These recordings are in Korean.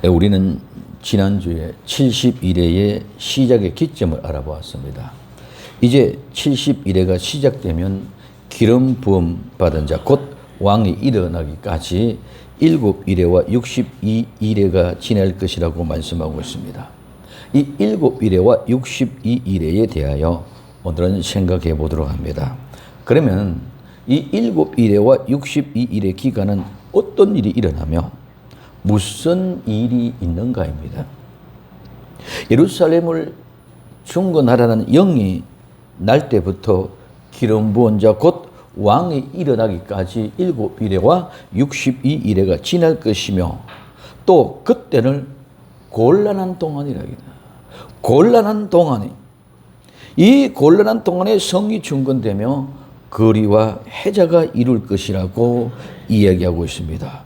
우리는 지난주에 71회의 시작의 기점을 알아보았습니다. 이제 71회가 시작되면 기름 부음 받은 자, 곧 왕이 일어나기까지 7일회와 62일회가 지날 것이라고 말씀하고 있습니다. 이 7일회와 62일회에 대하여 오늘은 생각해 보도록 합니다. 그러면 이 7일회와 62일의 기간은 어떤 일이 일어나며 무슨 일이 있는가입니다. 예루살렘을 중건하라는 영이 날 때부터 기름 부은 자 곧 왕이 일어나기까지 7일회와 62일회가 지날 것이며, 또 그때는 곤란한 동안이라기다. 곤란한 동안이, 이 곤란한 동안에 성이 중건되며 거리와 해자가 이룰 것이라고 이야기하고 있습니다.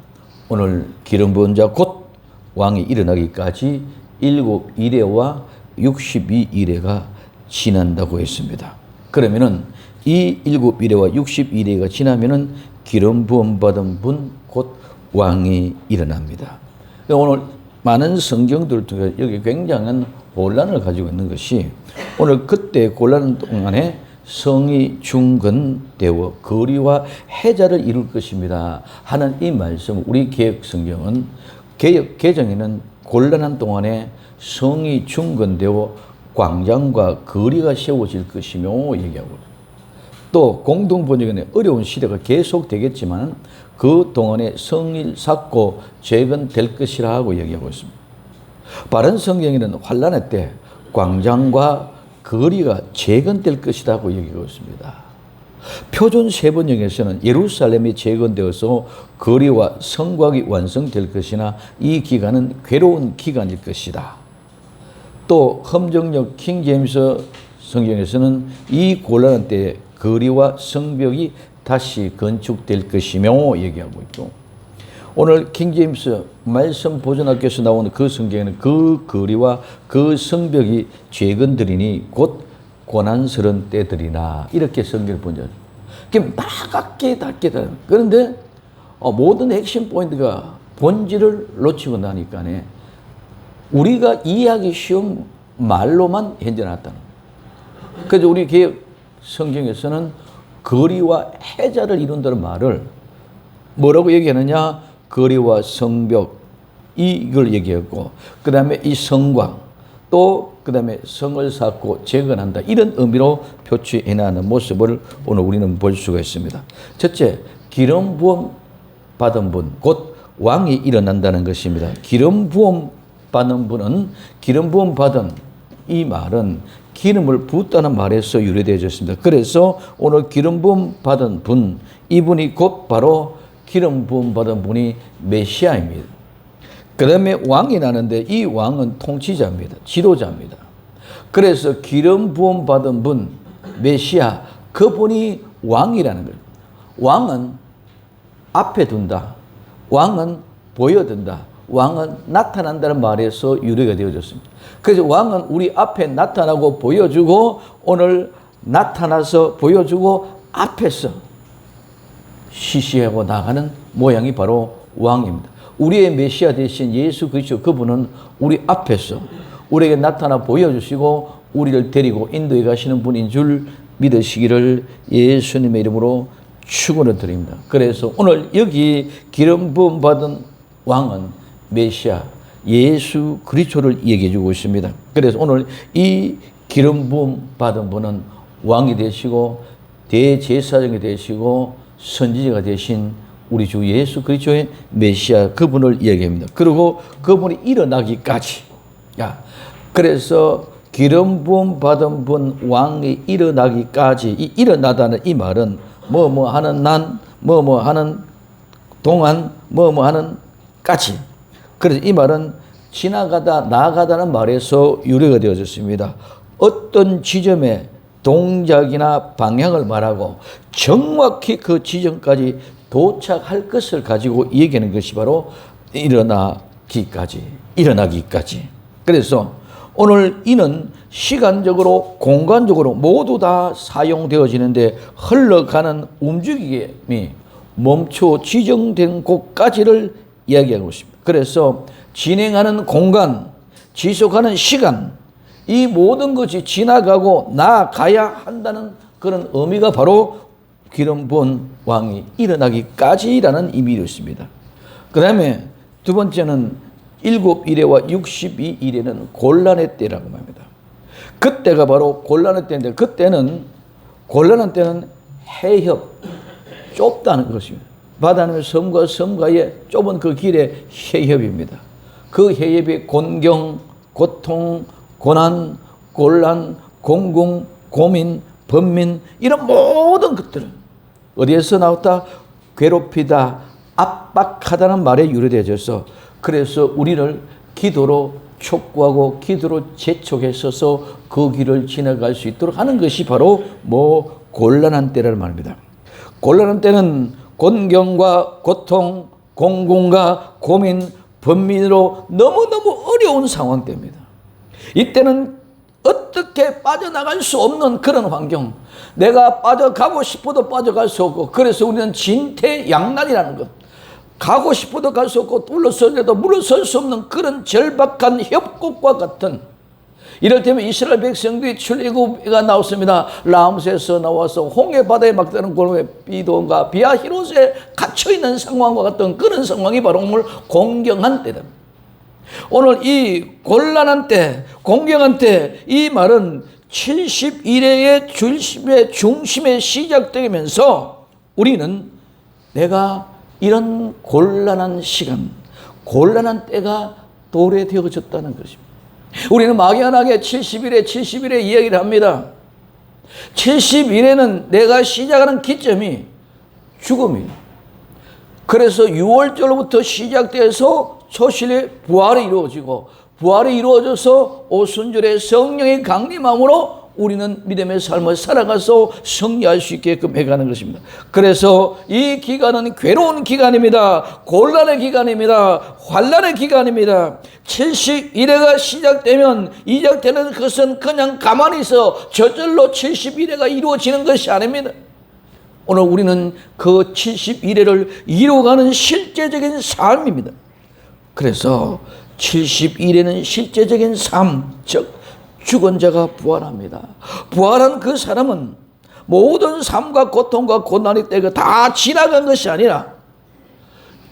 오늘 기름 부은 자 곧 왕이 일어나기까지 7일회와 62일회가 지난다고 했습니다. 그러면은 이 7일회와 62일회가 지나면은 기름 부음 받은 분 곧 왕이 일어납니다. 오늘 많은 성경들 중에 여기 굉장한 혼란을 가지고 있는 것이, 오늘 그때 곤란한 동안에 성이 중건되어 거리와 해자를 이룰 것입니다 하는 이 말씀, 우리 개혁 성경은, 개혁 개정에는 곤란한 동안에 성이 중건되어 광장과 거리가 세워질 것이며 얘기하고, 또 공동번역에는 어려운 시대가 계속되겠지만 그 동안에 성을 쌓고 재건될 것이라 하고 얘기하고 있습니다. 바른 성경에는 환란의 때 광장과 거리가 재건될 것이라고 얘기하고 있습니다. 표준 세번역에서는 예루살렘이 재건되어서 거리와 성곽이 완성될 것이나 이 기간은 괴로운 기간일 것이다. 또 험정역 킹제임스 성경에서는 이 곤란한 때에 거리와 성벽이 다시 건축될 것이며 얘기하고 있고, 오늘 킹제임스 말씀 보존학교에서 나오는 그 성경에는 그 거리와 그 성벽이 재건되리니 곧 고난스러운 때들이나, 이렇게 성경을 본적. 막악게 닿게. 그런데 모든 핵심 포인트가 본질을 놓치고 나니까 우리가 이해하기 쉬운 말로만 현재놨다는 거예요. 그래서 우리 개혁 성경에서는 거리와 해자를 이룬다는 말을 뭐라고 얘기하느냐? 거리와 성벽, 이걸 얘기했고, 그 다음에 이 성곽, 또 그 다음에 성을 쌓고 재건한다, 이런 의미로 표출해나가는 모습을 오늘 우리는 볼 수가 있습니다. 첫째, 기름 부음 받은 분, 곧 왕이 일어난다는 것입니다. 기름 부음 받은 분은, 기름 부음 받은 이 말은 기름을 붓다는 말에서 유래되어졌습니다. 그래서 오늘 기름 부음 받은 분, 이분이 곧 바로 기름 부음 받은 분이 메시아입니다. 그 다음에 왕이 나는데 이 왕은 통치자입니다. 지도자입니다. 그래서 기름 부음 받은 분, 메시아, 그분이 왕이라는 거예요. 왕은 앞에 둔다. 왕은 보여든다. 왕은 나타난다는 말에서 유래가 되어졌습니다. 그래서 왕은 우리 앞에 나타나고 보여주고, 오늘 나타나서 보여주고 앞에서 시시하고 나가는 모양이 바로 왕입니다. 우리의 메시아 대신 예수 그리스도, 그분은 우리 앞에서 우리에게 나타나 보여주시고 우리를 데리고 인도해 가시는 분인 줄 믿으시기를 예수님의 이름으로 축원을 드립니다. 그래서 오늘 여기 기름 부음 받은 왕은 메시아 예수 그리스도를 얘기해 주고 있습니다. 그래서 오늘 이 기름 부음 받은 분은 왕이 되시고 대제사장이 되시고 선지자가 되신 우리 주 예수 그리스도의 메시아, 그분을 얘기합니다. 그리고 그분이 일어나기까지, 그래서 기름 부음 받은 분 왕이 일어나기까지, 이 일어나다는 이 말은 뭐뭐 하는 난, 뭐뭐 하는 동안, 뭐뭐 하는 까지. 그래서 이 말은 지나가다, 나아가다는 말에서 유래가 되어졌습니다. 어떤 지점에 동작이나 방향을 말하고 정확히 그 지점까지 도착할 것을 가지고 얘기하는 것이 바로 일어나기까지. 그래서 오늘 이는 시간적으로 공간적으로 모두 다 사용되어지는데 흘러가는 움직임이 멈춰 지정된 곳까지를 이야기하고 있습니다. 그래서 진행하는 공간, 지속하는 시간, 이 모든 것이 지나가고 나아가야 한다는 그런 의미가 바로 기름 부은 왕이 일어나기까지라는 의미를 있습니다. 그 다음에 두 번째는 7일에와 62일에는 곤란의 때라고 합니다. 그때가 바로 곤란의 때인데, 그때는 곤란한 때는 해협, 좁다는 것입니다. 바다는 섬과 섬과의 좁은 그 길의 해협입니다. 그 해협이 곤경, 고통, 고난, 곤란, 공공, 고민, 번민, 이런 모든 것들은 어디에서 나왔다? 괴롭히다, 압박하다는 말에 유래되어져서, 그래서 우리를 기도로 촉구하고 기도로 재촉했어서 그 길을 지나갈 수 있도록 하는 것이 바로 곤란한 때라는 말입니다. 곤란한 때는 곤경과 고통, 공공과 고민, 번민으로 너무너무 어려운 상황 때입니다. 이때는 어떻게 빠져나갈 수 없는 그런 환경, 내가 빠져가고 싶어도 빠져갈 수 없고, 그래서 우리는 진퇴양난이라는 것, 가고 싶어도 갈 수 없고 물러서려도 물러설 수 없는 그런 절박한 협곡과 같은, 이럴 때면 이스라엘 백성들이 출애굽가 나왔습니다. 라암스에서 나와서 홍해 바다에 막다른 골에 비동과 비아히롯에 갇혀있는 상황과 같은 그런 상황이 바로 오늘 공경한 때다. 오늘 이 곤란한 때, 공경한 때, 이 말은 70일의 중심에 시작되면서 우리는 내가 이런 곤란한 시간, 곤란한 때가 도래되어졌다는 것입니다. 우리는 막연하게 70일에 이야기를 합니다. 70일에는 내가 시작하는 기점이 죽음이에요. 그래서 6월절로부터 시작돼서 초실의 부활이 이루어지고, 부활이 이루어져서 오순절에 성령의 강림함으로 우리는 믿음의 삶을 살아가서 승리할 수 있게끔 해가는 것입니다. 그래서 이 기간은 괴로운 기간입니다. 곤란의 기간입니다. 환난의 기간입니다. 70일회가 시작되면 이적되는 것은 그냥 가만히 있어 저절로 70일회가 이루어지는 것이 아닙니다. 오늘 우리는 그 70일회를 이루어가는 실제적인 삶입니다. 그래서 70일에는 실제적인 삶, 즉 죽은 자가 부활합니다. 부활한 그 사람은 모든 삶과 고통과 고난의 때가 다 지나간 것이 아니라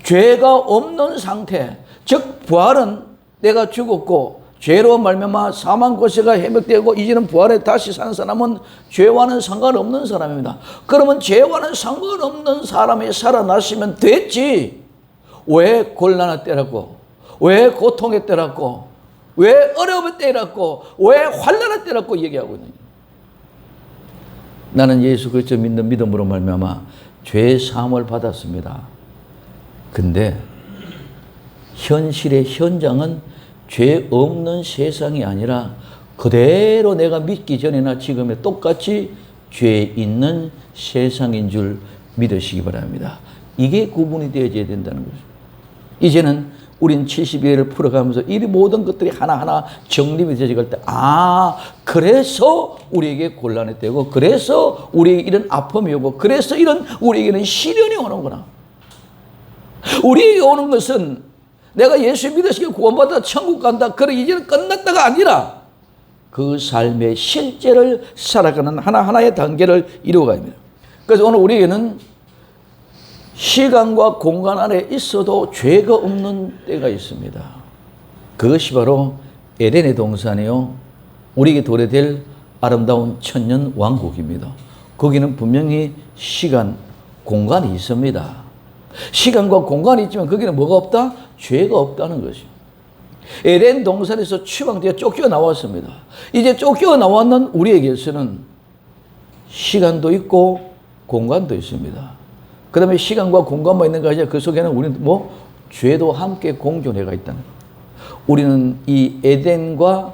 죄가 없는 상태, 즉 부활은 내가 죽었고 죄로 말미암아 사망 고세가 해명되고 이제는 부활에 다시 산 사람은 죄와는 상관없는 사람입니다. 그러면 죄와는 상관없는 사람이 살아나시면 됐지, 왜 곤란한 때라고, 왜 고통의 때라고, 왜 어려움의 때라고, 왜 환난의 때라고 얘기하고 있느냐. 나는 예수 그리스도 믿는 믿음으로 말미암아 죄 사함을 받았습니다. 근데 현실의 현장은 죄 없는 세상이 아니라 그대로 내가 믿기 전에나 지금에 똑같이 죄 있는 세상인 줄 믿으시기 바랍니다. 이게 구분이 되어져야 된다는 거죠. 이제는 우린 70일을 풀어가면서 이 모든 것들이 하나하나 정립이 되어갈 때, 그래서 우리에게 곤란이 되고, 그래서 우리에게 이런 아픔이 오고, 그래서 이런 우리에게는 시련이 오는구나. 우리에게 오는 것은 내가 예수 믿으시고 구원받아 천국 간다, 그래 이제는 끝났다가 아니라 그 삶의 실제를 살아가는 하나하나의 단계를 이루어가야 합니다. 그래서 오늘 우리에게는 시간과 공간 안에 있어도 죄가 없는 때가 있습니다. 그것이 바로 에덴의 동산이요, 우리에게 도래될 아름다운 천년 왕국입니다. 거기는 분명히 시간, 공간이 있습니다. 시간과 공간이 있지만 거기는 뭐가 없다? 죄가 없다는 것이죠. 에덴 동산에서 추방되어 쫓겨나왔습니다. 이제 쫓겨나왔는 우리에게서는 시간도 있고 공간도 있습니다. 그 다음에 시간과 공간만 있는 거 아니라 그 속에는 우리는 죄도 함께 공존해가 있다는 거예요. 우리는 이 에덴과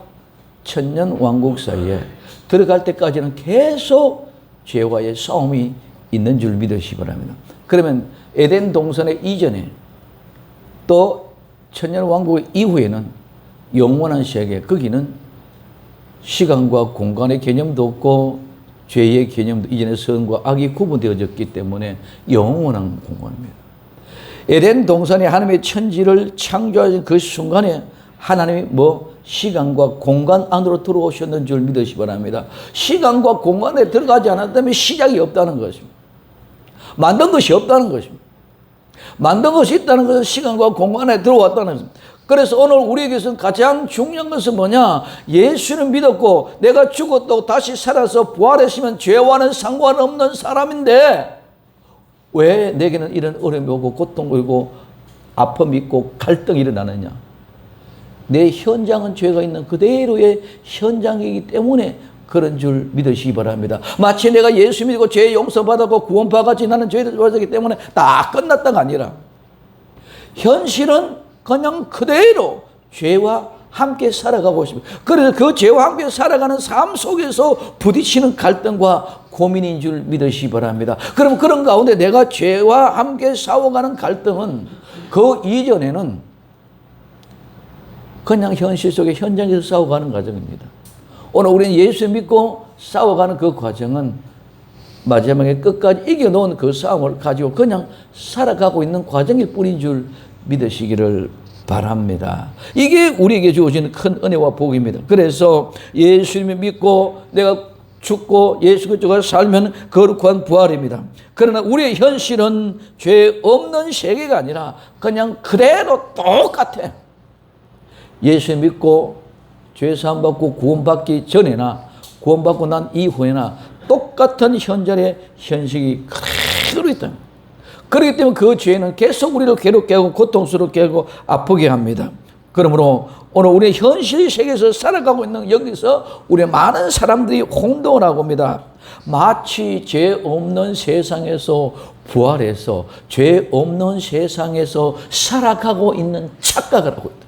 천년 왕국 사이에 들어갈 때까지는 계속 죄와의 싸움이 있는 줄 믿으시기 바랍니다. 그러면 에덴 동산의 이전에 또 천년 왕국 이후에는 영원한 세계, 거기는 시간과 공간의 개념도 없고 죄의 개념도 이전에 선과 악이 구분되어졌기 때문에 영원한 공간입니다. 에덴 동산에 하나님의 천지를 창조하신 그 순간에 하나님이 시간과 공간 안으로 들어오셨는 줄 믿으시 바랍니다. 시간과 공간에 들어가지 않았다면 시작이 없다는 것입니다. 만든 것이 없다는 것입니다. 만든 것이 있다는 것은 시간과 공간에 들어왔다는 것입니다. 그래서 오늘 우리에게서 가장 중요한 것은 뭐냐? 예수는 믿었고 내가 죽었다고 다시 살아서 부활했으면 죄와는 상관없는 사람인데 왜 내게는 이런 어려움이 오고 고통이 오고 아픔이 있고 갈등이 일어나느냐? 내 현장은 죄가 있는 그대로의 현장이기 때문에 그런 줄 믿으시기 바랍니다. 마치 내가 예수 믿고 죄 용서받았고 구원받았지 나는 죄를 받았기 때문에 다 끝났다가 아니라 현실은 그냥 그대로 죄와 함께 살아가고 있습니다. 그래서 그 죄와 함께 살아가는 삶 속에서 부딪히는 갈등과 고민인 줄 믿으시기 바랍니다. 그럼 그런 가운데 내가 죄와 함께 싸워가는 갈등은 그 이전에는 그냥 현실 속의 현장에서 싸워가는 과정입니다. 오늘 우리는 예수 믿고 싸워가는 그 과정은 마지막에 끝까지 이겨놓은 그 싸움을 가지고 그냥 살아가고 있는 과정일 뿐인 줄 믿으시기를 바랍니다. 이게 우리에게 주어진 큰 은혜와 복입니다. 그래서 예수님을 믿고 내가 죽고 예수 그리스도가 살면 거룩한 부활입니다. 그러나 우리의 현실은 죄 없는 세계가 아니라 그냥 그대로 똑같아. 예수 믿고 죄 사함 받고 구원받기 전에나 구원받고 난 이후에나 똑같은 현장의 현실이 그대로 있다. 그렇기 때문에 그 죄는 계속 우리를 괴롭게 하고 고통스럽게 하고 아프게 합니다. 그러므로 오늘 우리의 현실 세계에서 살아가고 있는 여기서 우리 많은 사람들이 혼동을 하고 옵니다. 마치 죄 없는 세상에서 부활해서 죄 없는 세상에서 살아가고 있는 착각을 하고 있다.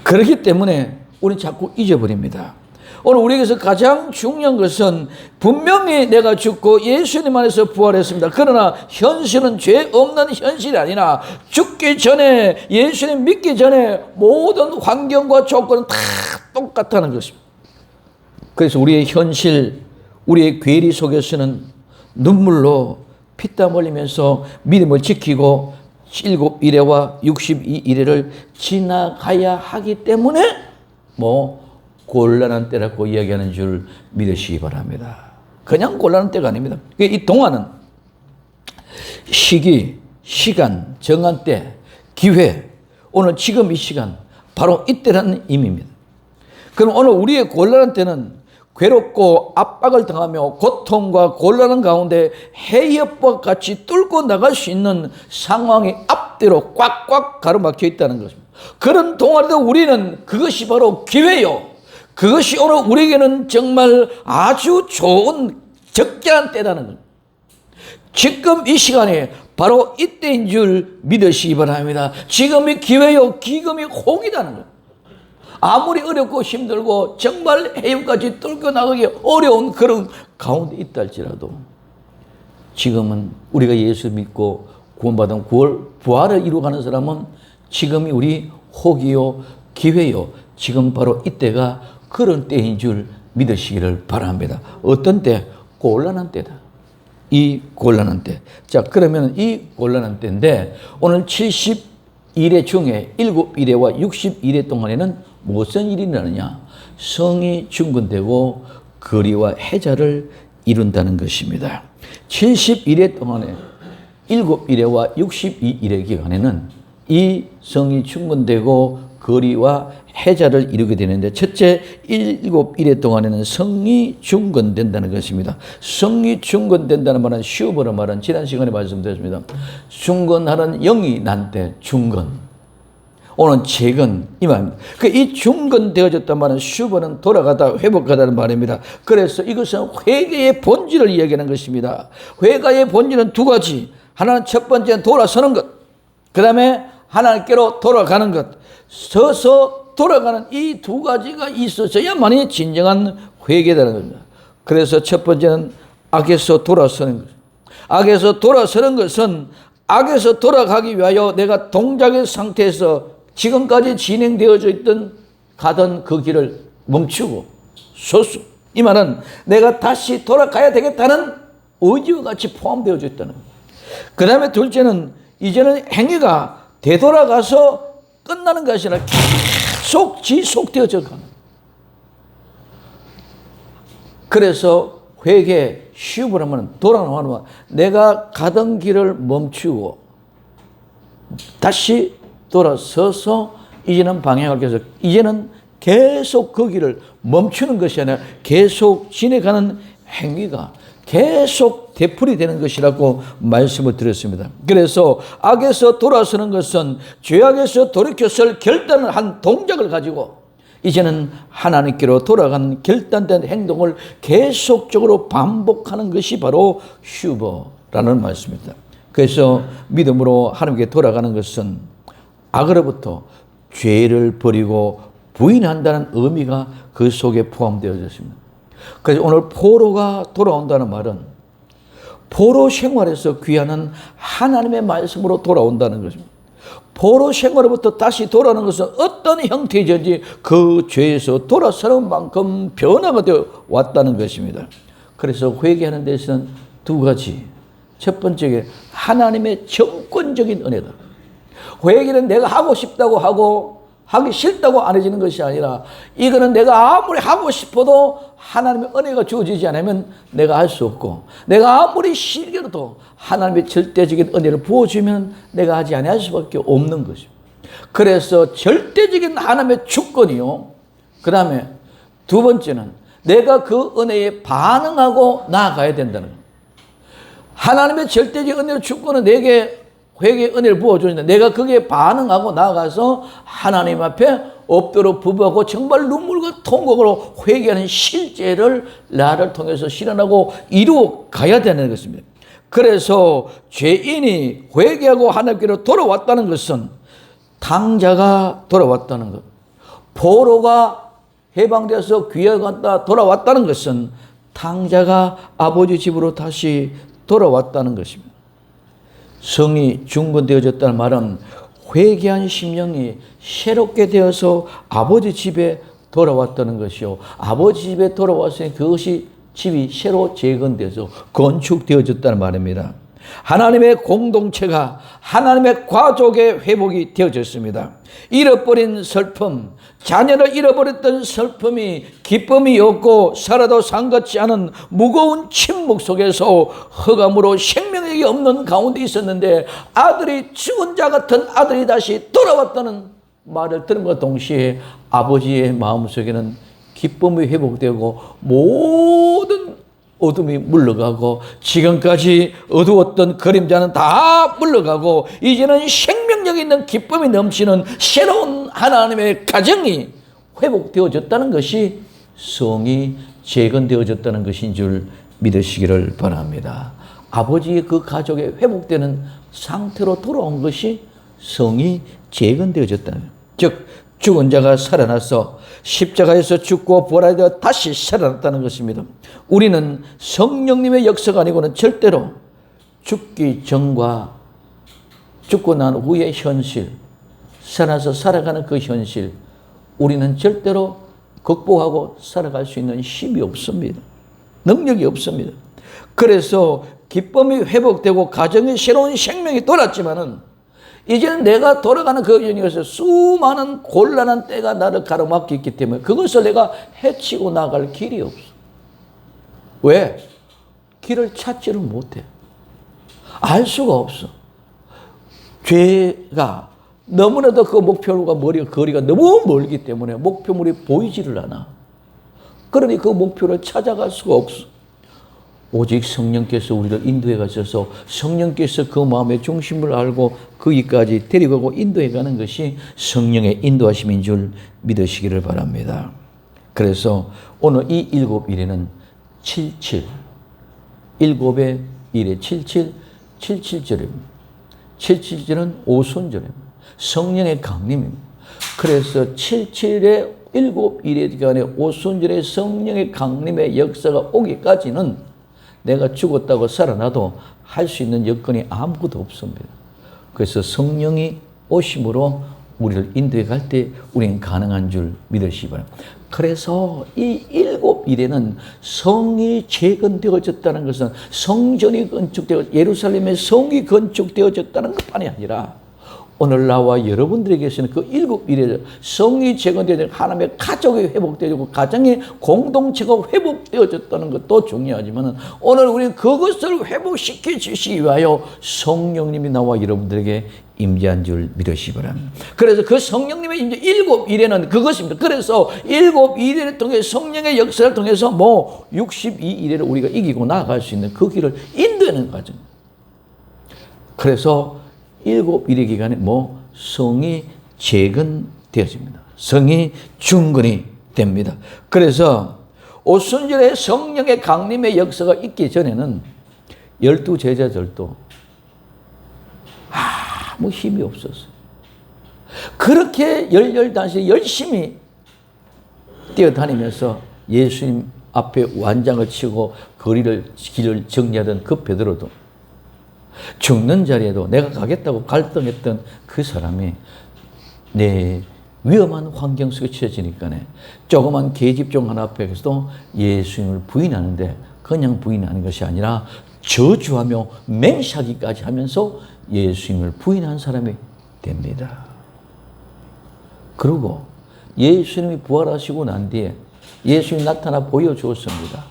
그렇기 때문에 우리는 자꾸 잊어버립니다. 오늘 우리에게서 가장 중요한 것은 분명히 내가 죽고 예수님 안에서 부활했습니다. 그러나 현실은 죄 없는 현실이 아니라 죽기 전에 예수님 믿기 전에 모든 환경과 조건은 다 똑같다는 것입니다. 그래서 우리의 현실, 우리의 괴리 속에서는 눈물로 피땀 흘리면서 믿음을 지키고 7일에와 62일을 지나가야 하기 때문에 곤란한 때라고 이야기하는 줄 믿으시기 바랍니다. 그냥 곤란한 때가 아닙니다. 이 동안은 시기, 시간, 정한 때, 기회, 오늘 지금 이 시간, 바로 이때라는 의미입니다. 그럼 오늘 우리의 곤란한 때는 괴롭고 압박을 당하며 고통과 곤란한 가운데 해협과 같이 뚫고 나갈 수 있는 상황이 앞뒤로 꽉꽉 가로막혀 있다는 것입니다. 그런 동안에도 우리는 그것이 바로 기회요. 그것이 오늘 우리에게는 정말 아주 좋은 적절한 때라는 것. 지금 이 시간에 바로 이때인 줄 믿으시기 바랍니다. 지금이 기회요, 기금이 혹이라는 것. 아무리 어렵고 힘들고 정말 해협까지 뚫고 나가기 어려운 그런 가운데 있다 할지라도 지금은 우리가 예수 믿고 구원받은 부활을 이루어가는 사람은 지금이 우리 혹이요, 기회요. 지금 바로 이때가 그런 때인 줄 믿으시기를 바랍니다. 어떤 때? 곤란한 때다. 이 곤란한 때. 자, 그러면 이 곤란한 때인데 오늘 70일의 중에 7일에와 60일의 동안에는 무슨 일이 일어나느냐? 성이 중건되고 거리와 해자를 이룬다는 것입니다. 70일의 동안에 7일에와 62일의 기간에는 이 성이 중건되고 거리와 해자를 이루게 되는데 첫째 7일의 동안에는 성이 중건된다는 것입니다. 성이 중건된다는 말은 슈버로 말은 지난 시간에 말씀드렸습니다. 중건하는 영이 난 때 중건. 오늘 재건 이 말입니다. 이 중건되어졌단 말은 슈버는 돌아가다 회복하다는 말입니다. 그래서 이것은 회개의 본질을 이야기하는 것입니다. 회개의 본질은 두 가지. 하나는 첫 번째는 돌아서는 것. 그 다음에 하나님께로 돌아가는 것. 서서 돌아가는 이 두 가지가 있어져야만이 진정한 회개라는 겁니다. 그래서 첫 번째는 악에서 돌아서는 것. 악에서 돌아서는 것은 악에서 돌아가기 위하여 내가 동작의 상태에서 지금까지 진행되어져 있던 가던 그 길을 멈추고 서수. 이 말은 내가 다시 돌아가야 되겠다는 의지와 같이 포함되어져 있다는 겁니다. 그 다음에 둘째는 이제는 행위가 되돌아가서 끝나는 것이 아니라 계속 지속되어져 가는. 그래서 회개 쉬움을 하면 돌아오면 내가 가던 길을 멈추고 다시 돌아서서 이제는 방향을 계속, 이제는 계속 그 길을 멈추는 것이 아니라 계속 지내가는 행위가 계속 되풀이 되는 것이라고 말씀을 드렸습니다. 그래서 악에서 돌아서는 것은 죄악에서 돌이켜설 결단을 한 동작을 가지고 이제는 하나님께로 돌아가는 결단된 행동을 계속적으로 반복하는 것이 바로 휴버라는 말씀입니다. 그래서 믿음으로 하나님께 돌아가는 것은 악으로부터 죄를 버리고 부인한다는 의미가 그 속에 포함되어 있습니다. 그래서 오늘 포로가 돌아온다는 말은 포로 생활에서 귀하는 하나님의 말씀으로 돌아온다는 것입니다. 포로 생활로부터 다시 돌아오는 것은 어떤 형태이든지 그 죄에서 돌아서는 만큼 변화가 되어 왔다는 것입니다. 그래서 회개하는 데서는 두 가지. 첫 번째, 하나님의 정권적인 은혜다. 회개는 내가 하고 싶다고 하고 하기 싫다고 안 해지는 것이 아니라 이거는 내가 아무리 하고 싶어도 하나님의 은혜가 주어지지 않으면 내가 할 수 없고 내가 아무리 싫게도 하나님의 절대적인 은혜를 부어주면 내가 하지 않을 수밖에 없는 것입니다. 그래서 절대적인 하나님의 주권이요. 그 다음에 두 번째는 내가 그 은혜에 반응하고 나아가야 된다는 거예요. 하나님의 절대적인 은혜의 주권은 내게 회개의 은혜를 부어주는데 내가 거기에 반응하고 나아가서 하나님 앞에 엎드려 부부하고 정말 눈물과 통곡으로 회개하는 실제를 나를 통해서 실현하고 이루어 가야 되는 것입니다. 그래서 죄인이 회개하고 하나님께로 돌아왔다는 것은 탕자가 돌아왔다는 것, 포로가 해방되어서 귀에 갔다 돌아왔다는 것은 탕자가 아버지 집으로 다시 돌아왔다는 것입니다. 성이 중건되어졌다는 말은 회개한 심령이 새롭게 되어서 아버지 집에 돌아왔다는 것이요. 아버지 집에 돌아왔으니 그것이 집이 새로 재건돼서 건축되어졌다는 말입니다. 하나님의 공동체가 하나님의 가족의 회복이 되어졌습니다. 잃어버린 슬픔, 자녀를 잃어버렸던 슬픔이 기쁨이 없고 살아도 상같지 않은 무거운 침묵 속에서 흑암으로 생명력이 없는 가운데 있었는데 아들이 죽은 자 같은 아들이 다시 돌아왔다는 말을 들음과 동시에 아버지의 마음속에는 기쁨이 회복되고 모든 어둠이 물러가고 지금까지 어두웠던 그림자는 다 물러가고 이제는 생명력 있는 기쁨이 넘치는 새로운 하나님의 가정이 회복되어졌다는 것이 성이 재건되어졌다는 것인 줄 믿으시기를 바랍니다. 아버지의 그 가족에 회복되는 상태로 돌아온 것이 성이 재건되어졌다는 거예요. 즉 죽은 자가 살아나서 십자가에서 죽고 부활하여 다시 살아났다는 것입니다. 우리는 성령님의 역사가 아니고는 절대로 죽기 전과 죽고 난 후의 현실, 살아서 살아가는 그 현실, 우리는 절대로 극복하고 살아갈 수 있는 힘이 없습니다. 능력이 없습니다. 그래서 기쁨이 회복되고 가정의 새로운 생명이 돌았지만은 이제는 내가 돌아가는 그 연역에서 수많은 곤란한 때가 나를 가로막고 있기 때문에 그것을 내가 헤치고 나갈 길이 없어. 왜? 길을 찾지를 못해. 알 수가 없어. 죄가 너무나도 그 목표와 거리가 너무 멀기 때문에 목표물이 보이지를 않아. 그러니 그 목표를 찾아갈 수가 없어. 오직 성령께서 우리를 인도해 가셔서 성령께서 그 마음의 중심을 알고 거기까지 데려가고 인도해 가는 것이 성령의 인도하심인 줄 믿으시기를 바랍니다. 그래서 오늘 이 일곱 일에는 77, 일곱의 일에 77, 77절입니다. 77절은 오순절입니다. 성령의 강림입니다. 그래서 77의 일곱 일의 기간에 오순절의 성령의 강림의 역사가 오기까지는 내가 죽었다고 살아나도 할 수 있는 여건이 아무것도 없습니다. 그래서 성령이 오심으로 우리를 인도해 갈 때 우리는 가능한 줄 믿으시기 바랍니다. 그래서 이 일곱 일곱 일에는 성이 재건되어졌다는 것은 성전이 건축되어 예루살렘의 성이 건축되어졌다는 것만이 아니라 오늘 나와 여러분들에게서는 그 일곱 일에 성이 재건되어 하나님의 가족이 회복되고 가정의 공동체가 회복되어졌다는 것도 중요하지만 오늘 우리는 그것을 회복시켜 주시기 위하여 성령님이 나와 여러분들에게 임재한 줄 믿으시기 바랍니다. 그래서 그 성령님의 임재 일곱 일에는 그것입니다. 그래서 일곱 일을 통해 성령의 역사를 통해서 62일에를 우리가 이기고 나아갈 수 있는 그 길을 인도하는 과정. 그래서 일곱 일의 기간에 성이 재건되어집니다. 성이 중건이 됩니다. 그래서 오순절에 성령의 강림의 역사가 있기 전에는 12 제자들도 아무 힘이 없었어요. 그렇게 열렬단식 열심히 뛰어다니면서 예수님 앞에 완장을 치고 길을 정리하던 그 베드로도 죽는 자리에도 내가 가겠다고 갈등했던 그 사람이 내 위험한 환경 속에 처해지니까 조그만 계집종 하나 앞에서도 예수님을 부인하는데 그냥 부인하는 것이 아니라 저주하며 맹샤기까지 하면서 예수님을 부인한 사람이 됩니다. 그리고 예수님이 부활하시고 난 뒤에 예수님이 나타나 보여주었습니다.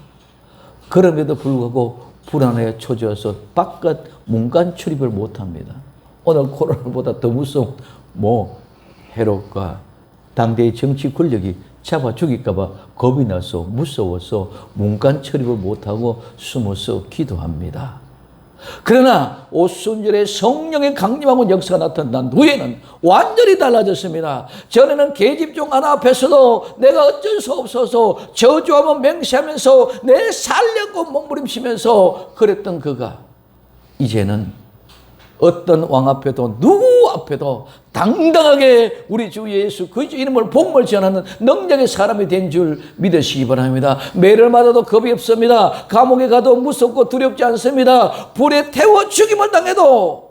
그럼에도 불구하고 불안에 처져서 바깥 문간 출입을 못합니다. 오늘 코로나보다 더 무서운 헤롯과 당대의 정치 권력이 잡아 죽일까 봐 겁이 나서 무서워서 문간 출입을 못하고 숨어서 기도합니다. 그러나 오순절에 성령의 강림하고 역사가 나타난 후에는 완전히 달라졌습니다. 전에는 계집종 하나 앞에서도 내가 어쩔 수 없어서 저주하며 맹세하면서 내 살려고 몸부림치면서 그랬던 그가 이제는 어떤 왕 앞에도 누구 앞에도 당당하게 우리 주 예수 그 이름을 복음을 전하는 능력의 사람이 된 줄 믿으시기 바랍니다. 매를 맞아도 겁이 없습니다. 감옥에 가도 무섭고 두렵지 않습니다. 불에 태워 죽임을 당해도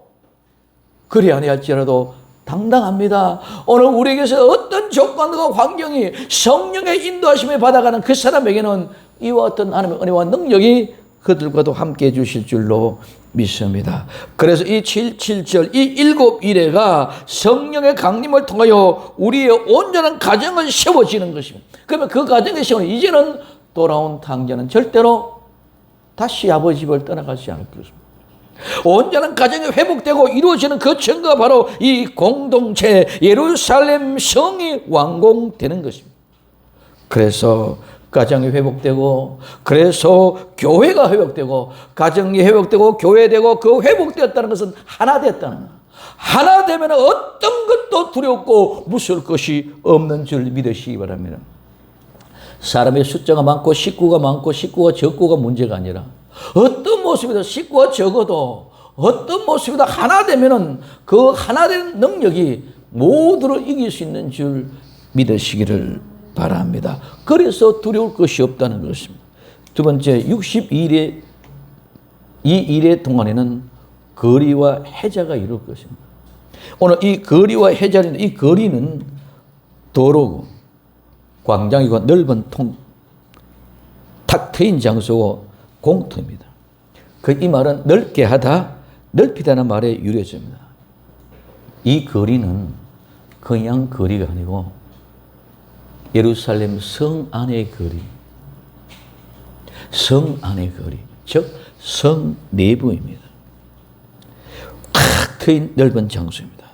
그리 아니할지라도 당당합니다. 오늘 우리에게서 어떤 조건과 환경이 성령의 인도하심을 받아가는 그 사람에게는 이와 같은 하나님의 은혜와 능력이 그들과도 함께 해주실 줄로 믿습니다. 그래서 이 7절, 이 일곱 일회가 성령의 강림을 통하여 우리의 온전한 가정을 세워지는 것입니다. 그러면 그 가정의 세워는 이제는 돌아온 탕자는 절대로 다시 아버지 집을 떠나가지 않을 것입니다. 온전한 가정이 회복되고 이루어지는 그 증거가 바로 이 공동체 예루살렘 성이 완공되는 것입니다. 그래서 가정이 회복되고 그래서 교회가 회복되고 가정이 회복되고 교회되고 그 회복되었다는 것은 하나 됐다는 거예요. 하나 되면 어떤 것도 두렵고 무서울 것이 없는 줄 믿으시기 바랍니다. 사람의 숫자가 많고 식구가 많고 식구가 적고가 문제가 아니라 어떤 모습이든 식구가 적어도 어떤 모습이든 하나 되면은 그 하나 된 능력이 모두를 이길 수 있는 줄 믿으시기를 바랍니다. 그래서 두려울 것이 없다는 것입니다. 두 번째, 62일의 이 일의 동안에는 거리와 해자가 이룰 것입니다. 오늘 이 거리와 해자인데 이 거리는 도로고 광장이고 넓은 탁 트인 장소고 공터입니다. 이 말은 넓게 하다, 넓히다는 말에 유래됩니다. 이 거리는 그냥 거리가 아니고 예루살렘 성 안의 거리, 성 안의 거리, 즉 성 내부입니다. 탁 트인 넓은 장소입니다.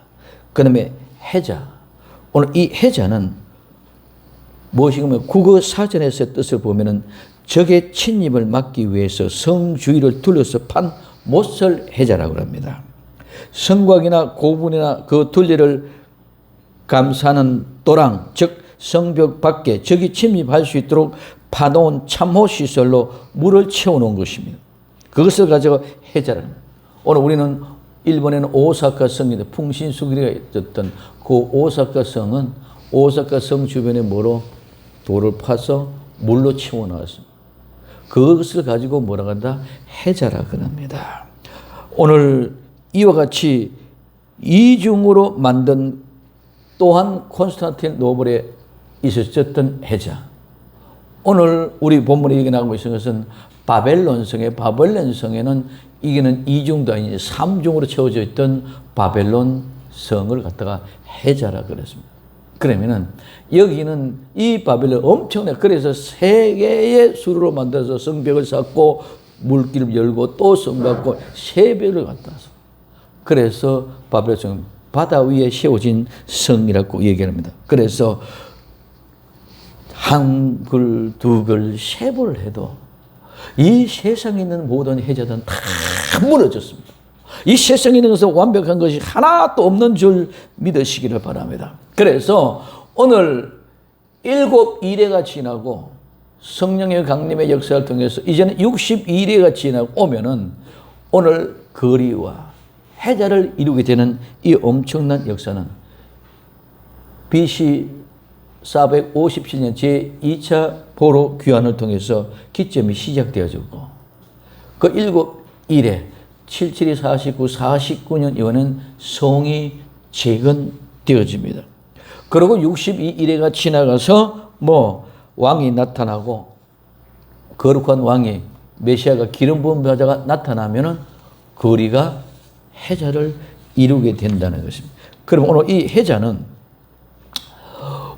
그 다음에 해자, 오늘 이 해자는 무엇이냐면 국어 사전에서의 뜻을 보면은 적의 침입을 막기 위해서 성 주위를 둘러서 판 못설 해자라고 합니다. 성곽이나 고분이나 그 둘레를 감싸는 도랑, 즉 성벽 밖에 적이 침입할 수 있도록 파놓은 참호 시설로 물을 채워놓은 것입니다. 그것을 가지고 해자라는 거예요. 오늘 우리는 일본에는 오사카 성인데 풍신수길이가 있었던 그 오사카 성은 오사카 성 주변에 뭐로 돌을 파서 물로 채워놨습니다. 그것을 가지고 뭐라고 한다? 해자라 그럽니다. 오늘 이와 같이 이중으로 만든 또한 콘스탄틴 노블에 있었던 해자. 오늘 우리 본문에 얘기하고 있는 것은 바벨론 성에는 이게는 이중도 아니지 삼중으로 채워져 있던 바벨론 성을 갖다가 해자라 그랬습니다. 그러면은 여기는 이 바벨론 엄청나. 그래서 세 개의 수로로 만들어서 성벽을 쌓고 물길을 열고 또 성 갖고 세 배를 갖다 서. 그래서 바벨론 성 바다 위에 세워진 성이라고 얘기합니다. 그래서 한 글, 두 글, 세 벌을 해도 이 세상에 있는 모든 해자들은 다 무너졌습니다. 이 세상에 있는 것은 완벽한 것이 하나도 없는 줄 믿으시기를 바랍니다. 그래서 오늘 7일회가 지나고 성령의 강림의 역사를 통해서 이제는 62일회가 지나고 오면은 오늘 거리와 해자를 이루게 되는 이 엄청난 역사는 BC 457년 제2차 포로 귀환을 통해서 기점이 시작되어졌고 그 7일에 77이 49, 49년 이후에는 성이 재건되어집니다. 그리고 62일회가 지나가서 왕이 나타나고 거룩한 왕이 메시아가 기름 부은 자가 나타나면은 거리가 해자를 이루게 된다는 것입니다. 그럼 오늘 이 해자는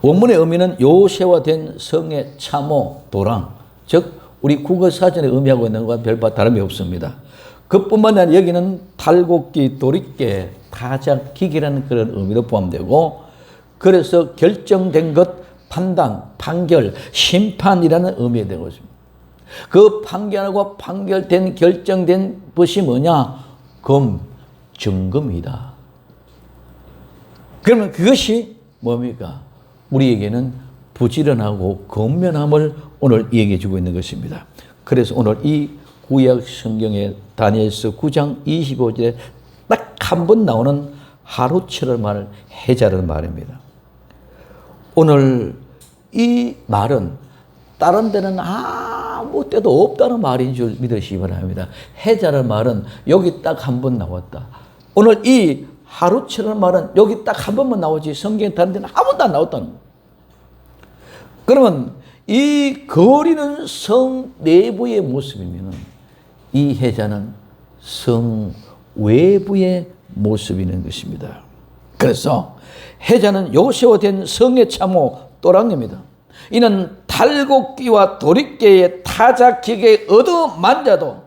원문의 의미는 요새화된 성의 참호, 도랑, 즉 우리 국어사전에 의미하고 있는 것과 별바 다름이 없습니다. 그뿐만 아니라 여기는 탈곡기, 도립계, 타작기기라는 그런 의미로 포함되고 그래서 결정된 것, 판단, 판결, 심판이라는 의미가 되고 있습니다. 그 판결하고 판결된 결정된 것이 뭐냐? 정금이다. 그러면 그것이 뭡니까? 우리에게는 부지런하고 건면함을 오늘 얘기해 주고 있는 것입니다. 그래서 오늘 이 구약 성경의 다니엘서 9장 25절에 딱 한 번 나오는 하루치를 말을 해자라는 말입니다. 오늘 이 말은 다른 데는 아무 때도 없다는 말인 줄 믿으시기 바랍니다. 해자라는 말은 여기 딱 한 번 나왔다. 오늘 이 하루치라는 말은 여기 딱 한 번만 나오지 성경에 다른 데는 한 번도 안 나왔다는 거예요. 그러면 이 거리는 성 내부의 모습이면 이 해자는 성 외부의 모습이는 것입니다. 그래서 해자는 요새화된 성의 참호 또랑입니다. 이는 탈곡기와 도립계의 타작기계에 얻어만져도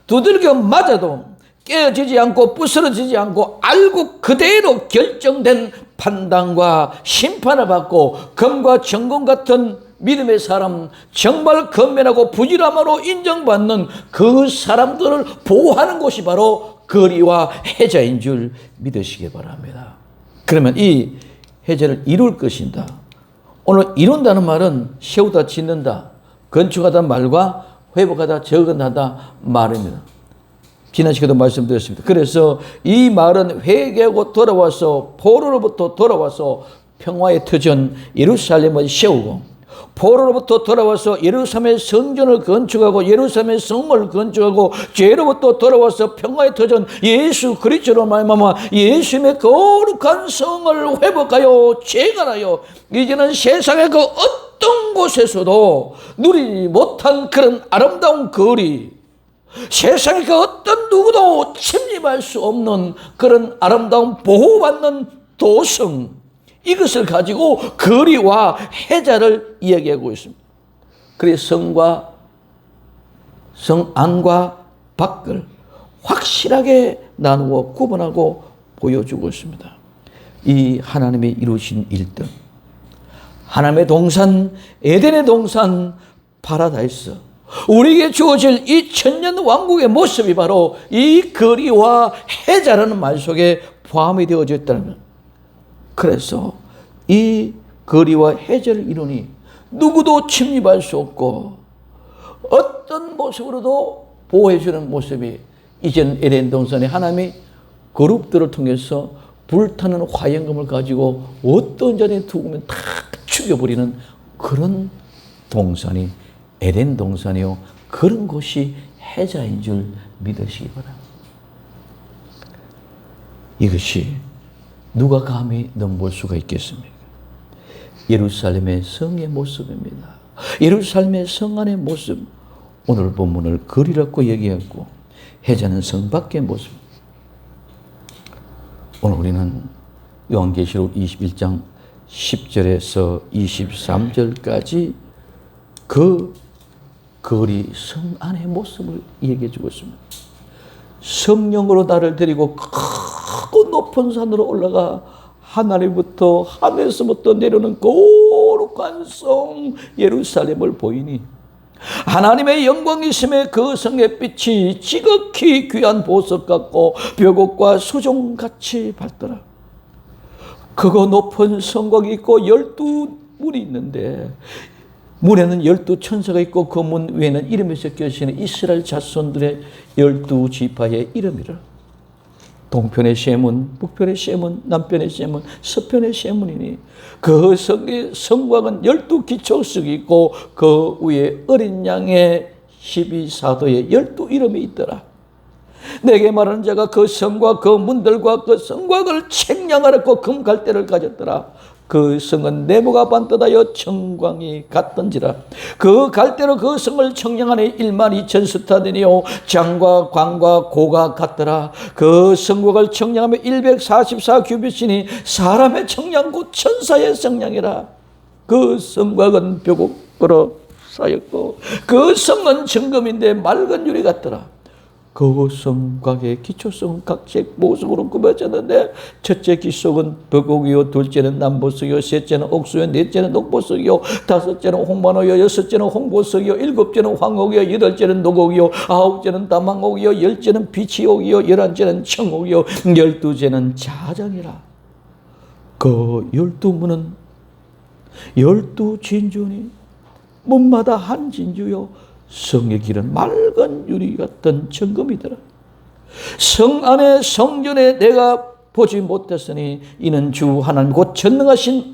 두들겨 맞아도 깨어지지 않고 부스러지지 않고 알고 그대로 결정된 판단과 심판을 받고 검과 정금 같은 믿음의 사람, 정말 건면하고 부지런함으로 인정받는 그 사람들을 보호하는 곳이 바로 거리와 해자인 줄 믿으시기 바랍니다. 그러면 이 해자를 이룰 것인다. 오늘 이룬다는 말은 세우다 짓는다, 건축하다 말과 회복하다 재건하다 말입니다. 지난 시간에도 말씀드렸습니다. 그래서 이 말은 회개하고 돌아와서 포로로부터 돌아와서 평화의 터전 예루살렘을 세우고 포로로부터 돌아와서 예루살렘의 성전을 건축하고 예루살렘의 성을 건축하고 죄로부터 돌아와서 평화의 터전 예수 그리스도로 말미암아 예수님의 거룩한 성을 회복하여 재건하여 이제는 세상의 그 어떤 곳에서도 누리지 못한 그런 아름다운 거리, 세상의 그 어떤 누구도 침입할 수 없는 그런 아름다운 보호받는 도성, 이것을 가지고 거리와 해자를 이야기하고 있습니다. 그래서 성 안과 밖을 확실하게 나누어 구분하고 보여주고 있습니다. 이 하나님이 이루신 일들, 하나님의 동산, 에덴의 동산, 파라다이스, 우리에게 주어질 이 천년 왕국의 모습이 바로 이 거리와 해자라는 말 속에 포함이 되어져 있다는 것. 그래서 이 거리와 해자를 이루니 누구도 침입할 수 없고 어떤 모습으로도 보호해주는 모습이 이제는 에덴 동산에 하나님이 그룹들을 통해서 불타는 화염금을 가지고 어떤 자리에 두면 다 죽여버리는 그런 동산이 에덴 동산이요, 그런 곳이 해자인 줄 믿으시기 바랍니다. 이것이 누가 감히 넘볼 수가 있겠습니까? 예루살렘의 성의 모습입니다. 예루살렘의 성 안의 모습, 오늘 본문을 거리라고 얘기했고 해자는 성 밖의 모습. 오늘 우리는 요한계시록 21장 10절에서 23절까지 그 거리 성 안의 모습을 얘기해 주고 있습니다. 성령으로 나를 데리고 크고 높은 산으로 올라가 하늘에서부터 내려오는 거룩한 성 예루살렘을 보이니 하나님의 영광이심에 그 성의 빛이 지극히 귀한 보석 같고 벽옥과 수종같이 밝더라. 크고 높은 성곽이 있고 12문이 있는데 문에는 12천사가 있고 그 문 위에는 이름이 적혀 있으니 이스라엘 자손들의 12지파의 이름이라. 동편의 셰문, 북편의 셰문, 남편의 셰문, 서편의 셰문이니 그 성의 성곽은 12기초석이 있고 그 위에 어린 양의 12사도의 12이름이 있더라. 내게 말하는 자가 그 성과 그 문들과 그 성곽을 책량하였고 금갈대를 가졌더라. 그 성은 네모가 반듯하여 청광이 같던지라. 그 갈대로 그 성을 청량하니 12,000스타디니요 장과 광과 고가 같더라. 그 성곽을 청량하며 144규빗이니 사람의 청량 곧 천사의 성량이라. 그 성곽은 벽옥으로 쌓였고 그 성은 정금인데 맑은 유리 같더라. 그 성곽의 기초성은 각색 보석으로 꾸며졌는데 첫째 기석은 벽옥이요, 둘째는 남보석이요, 셋째는 옥수요, 넷째는 녹보석이요, 다섯째는 홍만호요, 여섯째는 홍보석이요, 일곱째는 황옥이요, 여덟째는 녹옥이요, 아홉째는 다망옥이요, 열째는 비치옥이요, 열한째는 청옥이요, 12째는 자장이라. 그 12문은 12진주니 문마다 한 진주요 성의 길은 맑은 유리 같은 정금이더라. 성 안에 성전에 내가 보지 못했으니 이는 주 하나님 곧 전능하신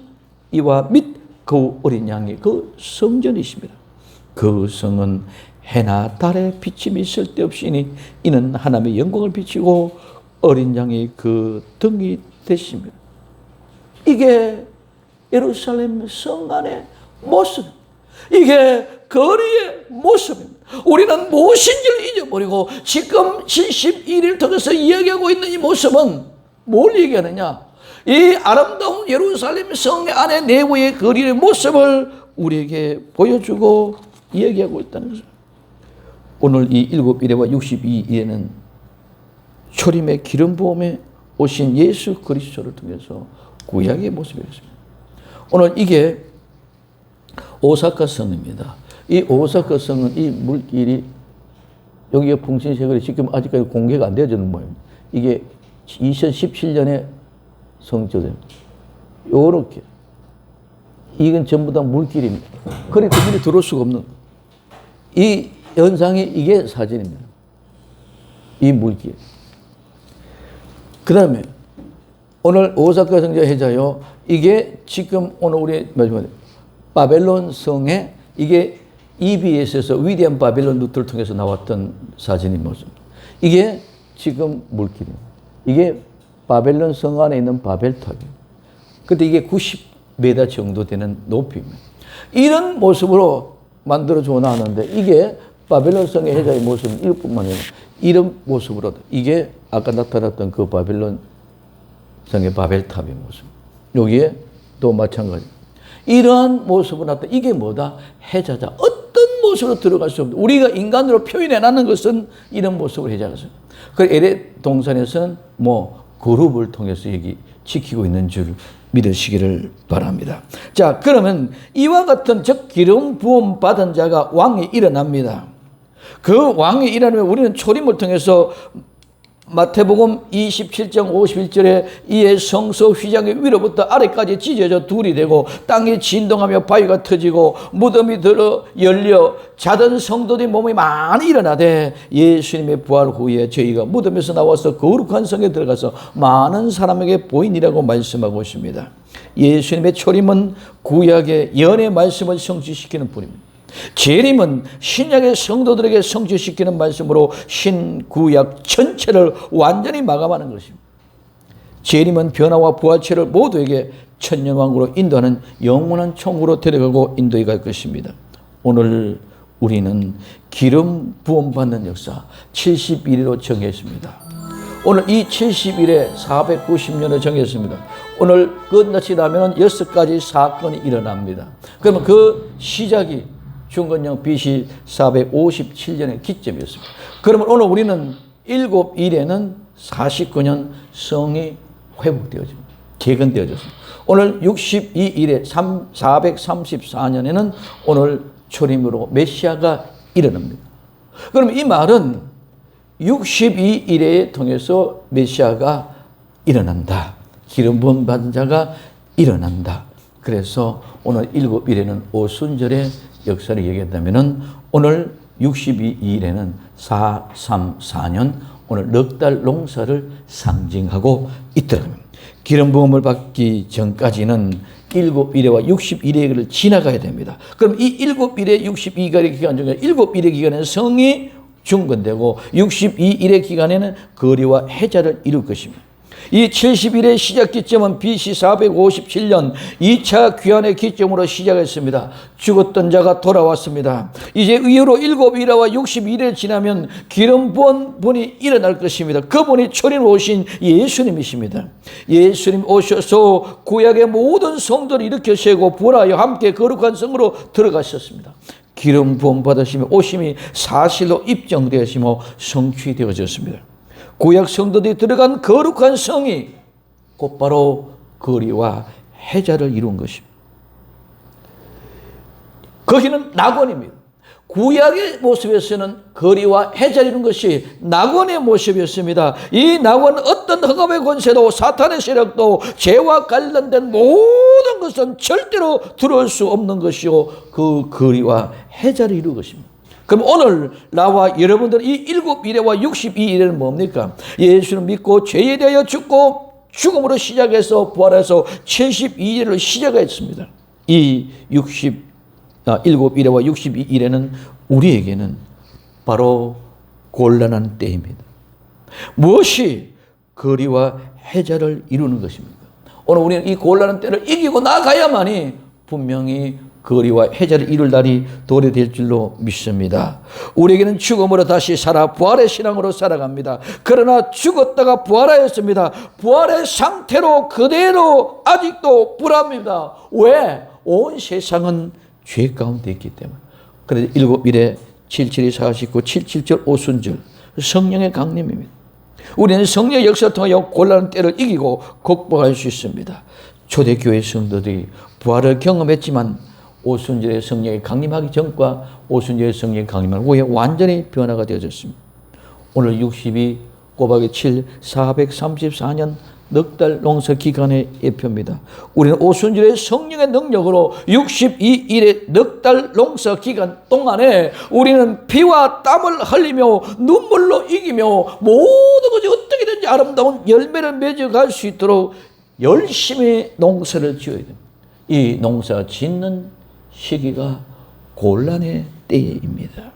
이와 및 그 어린 양이 그 성전이십니다. 그 성은 해나 달에 비침이 쓸데없이니 이는 하나님의 영광을 비치고 어린 양이 그 등이 되십니다. 이게 예루살렘 성 안의 모습, 이게 거리의 모습입니다. 우리는 무엇인지를 잊어버리고 지금 71일 통해서 이야기하고 있는 이 모습은 뭘 얘기하느냐? 이 아름다운 예루살렘 성 안의 내부의 거리의 모습을 우리에게 보여주고 이야기하고 있다는 것입니다. 오늘 이 7일에와 62일에는 초림의 기름 부음에 오신 예수 그리스도를 통해서 구약의 모습이었습니다. 오늘 이게 오사카 성입니다. 이 오사카 성은 이 물길이 여기가 풍신세거리 지금 아직까지 공개가 안 되어지는 모양입니다. 이게 2017년에 성조됩니다. 요렇게. 이건 전부 다 물길입니다. 그래, 그들이 들어올 수가 없는. 이 현상이 이게 사진입니다. 이 물길. 그 다음에 오늘 오사카 성전 해자요. 이게 지금 오늘 우리 마지막에 바벨론 성에 이게 EBS에서 위대한 바벨론 루트를 통해서 나왔던 사진이 모습. 이게 지금 물길입니다. 이게 바벨론 성 안에 있는 바벨탑이에요. 근데 이게 90m 정도 되는 높이입니다. 이런 모습으로 만들어져 나왔는데 이게 바벨론 성의 해자의 모습은 이것뿐만 아니라 이런 모습으로 이게 아까 나타났던 그 바벨론 성의 바벨탑의 모습. 여기에 또 마찬가지. 이러한 모습을 나타나 이게 뭐다? 해자자. 어떤 모습으로 들어갈 수 없는 우리가 인간으로 표현해내는 것은 이런 모습을 해자라서. 그 LA 동산에서는 뭐 그룹을 통해서 여기 지키고 있는 줄 믿으시기를 바랍니다. 자, 그러면 이와 같은 즉 기름 부음 받은 자가 왕이 일어납니다. 그 왕이 일어나면 우리는 초림을 통해서 마태복음 27장 51절에 이에 성소 휘장의 위로부터 아래까지 찢어져 둘이 되고 땅이 진동하며 바위가 터지고 무덤이 들어 열려 자던 성도들의 몸이 많이 일어나되 예수님의 부활 후에 저희가 무덤에서 나와서 거룩한 성에 들어가서 많은 사람에게 보이니라고 말씀하고 있습니다. 예수님의 초림은 구약의 연의 말씀을 성취시키는 분입니다. 재림은 신약의 성도들에게 성취시키는 말씀으로 신구약 전체를 완전히 마감하는 것입니다. 재림은 변화와 부활체를 모두에게 천년왕국으로 인도하는 영원한 총으로 데려가고 인도해 갈 것입니다. 오늘 우리는 기름 부음 받는 역사 70일로 정했습니다. 오늘 이 70일에 490년을 정했습니다. 오늘 끝났이 나면 6가지 사건이 일어납니다. 그러면 그 시작이 중건령 BC 457년의 기점이었습니다. 그러면 오늘 우리는 7일에는 49년 성이 회복되어집니다. 개건되어졌습니다. 오늘 62일에 434년에는 오늘 초림으로 메시아가 일어납니다. 그럼 이 말은 62일에 통해서 메시아가 일어난다. 기름 부음 받은 자가 일어난다. 그래서 오늘 7일에는 오순절의 역사를 얘기한다면 오늘 62일에는 434년 오늘 넉 달 농사를 상징하고 있더라고요. 기름 부음을 받기 전까지는 7일에와 60일을 지나가야 됩니다. 그럼 이 7일에 62일의 기간 중에 7일의 기간에는 성이 중건되고 62일의 기간에는 거리와 해자를 이룰 것입니다. 이 70일의 시작 기점은 BC 457년 2차 귀환의 기점으로 시작했습니다. 죽었던 자가 돌아왔습니다. 이제 이후로 7일과 60일을 지나면 기름 부은 분이 일어날 것입니다. 그분이 초림 오신 예수님이십니다. 예수님 오셔서 구약의 모든 성도를 일으켜 세우고 부활하여 함께 거룩한 성으로 들어가셨습니다. 기름 부음 받으시며 오심이 사실로 입증되었으며 성취되어졌습니다. 구약 성도들이 들어간 거룩한 성이 곧바로 거리와 해자를 이룬 것입니다. 거기는 낙원입니다. 구약의 모습에서는 거리와 해자를 이룬 것이 낙원의 모습이었습니다. 이 낙원은 어떤 흑암의 권세도 사탄의 세력도 죄와 관련된 모든 것은 절대로 들어올 수 없는 것이요 그 거리와 해자를 이룬 것입니다. 그럼 오늘 나와 여러분들 이 7일에와 62일에는 뭡니까? 예수를 믿고 죄에 대하여 죽고 죽음으로 시작해서 부활해서 72일을 시작했습니다. 이 7일에와 62일에는 우리에게는 바로 곤란한 때입니다. 무엇이 거리와 해자를 이루는 것입니까? 오늘 우리는 이 곤란한 때를 이기고 나가야만이 분명히 거리와 해자를 이룰 날이 도래될 줄로 믿습니다. 우리에게는 죽음으로 다시 살아 부활의 신앙으로 살아갑니다. 그러나 죽었다가 부활하였습니다. 부활의 상태로 그대로 아직도 불합니다. 왜? 온 세상은 죄 가운데 있기 때문에. 그래서 7일에 77이 49, 77절 오순절 성령의 강림입니다. 우리는 성령의 역사를 통하여 곤란한 때를 이기고 극복할 수 있습니다. 초대교회 성도들이 부활을 경험했지만 오순절의 성령이 강림하기 전과 오순절의 성령이 강림한 후에 완전히 변화가 되어졌습니다. 오늘 62 곱하기 7 434년 넉 달 농사 기간의 예표입니다. 우리는 오순절의 성령의 능력으로 62일의 넉 달 농사 기간 동안에 우리는 피와 땀을 흘리며 눈물로 이기며 모든 것이 어떻게든지 아름다운 열매를 맺어갈 수 있도록 열심히 농사를 지어야 됩니다. 이 농사 짓는 시기가 곤란의 때입니다.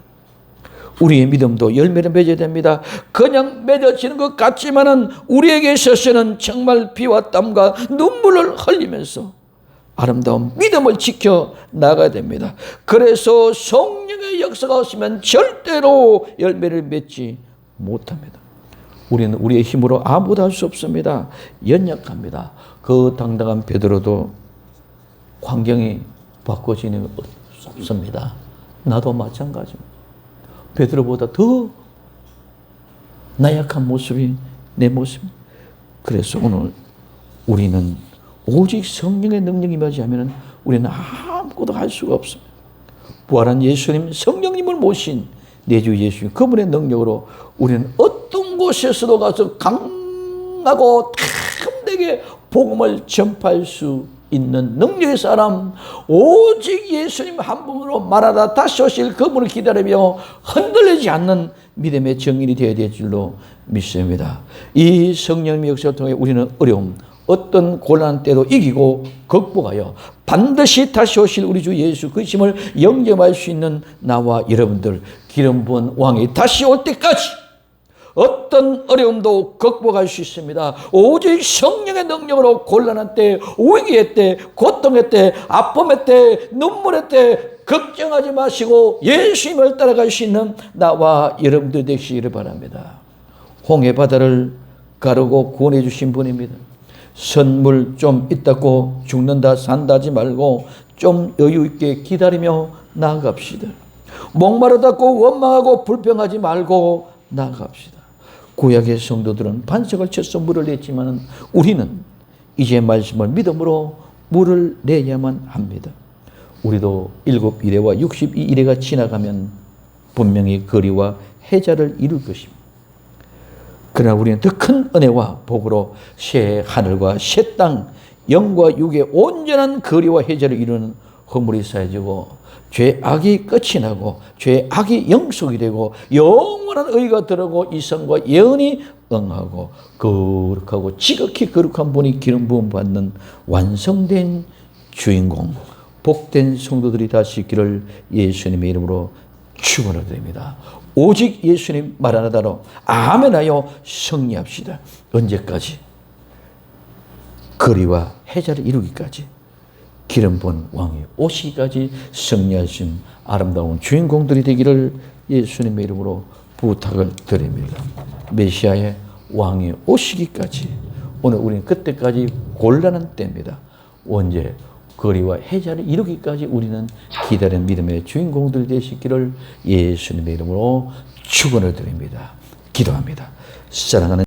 우리의 믿음도 열매를 맺어야 됩니다. 그냥 맺어지는 것 같지만은 우리에게 있어서는 정말 피와 땀과 눈물을 흘리면서 아름다운 믿음을 지켜 나가야 됩니다. 그래서 성령의 역사가 없으면 절대로 열매를 맺지 못합니다. 우리는 우리의 힘으로 아무도 할 수 없습니다. 연약합니다. 그 당당한 베드로도 환경이 바꿔지는 것 없습니다. 나도 마찬가지입니다. 베드로보다 더 나약한 모습이 내 모습입니다. 그래서 오늘 우리는 오직 성령의 능력이 임하지 우리는 아무것도 할 수가 없습니다. 부활한 예수님, 성령님을 모신 내 주 예수님, 그분의 능력으로 우리는 어떤 곳에서도 가서 강하고 탐되게 복음을 전파할 수 있는 능력의 사람, 오직 예수님 한 분으로 말하다 다시 오실 그분을 기다리며 흔들리지 않는 믿음의 정인이 되어야 될 줄로 믿습니다. 이 성령님의 역사를 통해 우리는 어려움, 어떤 곤란한 때도 이기고 극복하여 반드시 다시 오실 우리 주 예수 그리스도를 영접할 수 있는 나와 여러분들, 기름 부은 왕이 다시 올 때까지 어떤 어려움도 극복할 수 있습니다. 오직 성령의 능력으로 곤란한 때, 위기의 때, 고통의 때, 아픔의 때, 눈물의 때 걱정하지 마시고 예수님을 따라갈 수 있는 나와 여러분들 되시기를 바랍니다. 홍해 바다를 가르고 구원해 주신 분입니다. 선물 좀 있다고 죽는다 산다 하지 말고 좀 여유 있게 기다리며 나아갑시다. 목마르다고 원망하고 불평하지 말고 나아갑시다. 구약의 성도들은 반석을 쳐서 물을 냈지만 우리는 이제 말씀을 믿음으로 물을 내야만 합니다. 우리도 7일에와 62일에가 지나가면 분명히 거리와 해자를 이룰 것입니다. 그러나 우리는 더 큰 은혜와 복으로 새 하늘과 새 땅, 영과 육의 온전한 거리와 해자를 이루는 허물이 쌓여지고 죄악이 끝이 나고 죄악이 영속이 되고 영원한 의가 들어오고 이성과 예언이 응하고 거룩하고 지극히 거룩한 분이 기름 부음 받는 완성된 주인공, 복된 성도들이 다시 있기를 예수님의 이름으로 축원드립니다. 오직 예수님 마라나다로 아멘하여 승리합시다. 언제까지? 거리와 해자를 이루기까지, 기름 부은 왕이 오시기까지 승리하신 아름다운 주인공들이 되기를 예수님의 이름으로 부탁을 드립니다. 메시아의 왕이 오시기까지, 오늘 우리는 그때까지 곤란한 때입니다. 언제? 거리와 해자를 이루기까지 우리는 기다리는 믿음의 주인공들 되시기를 예수님의 이름으로 축원을 드립니다. 기도합니다. 사랑하는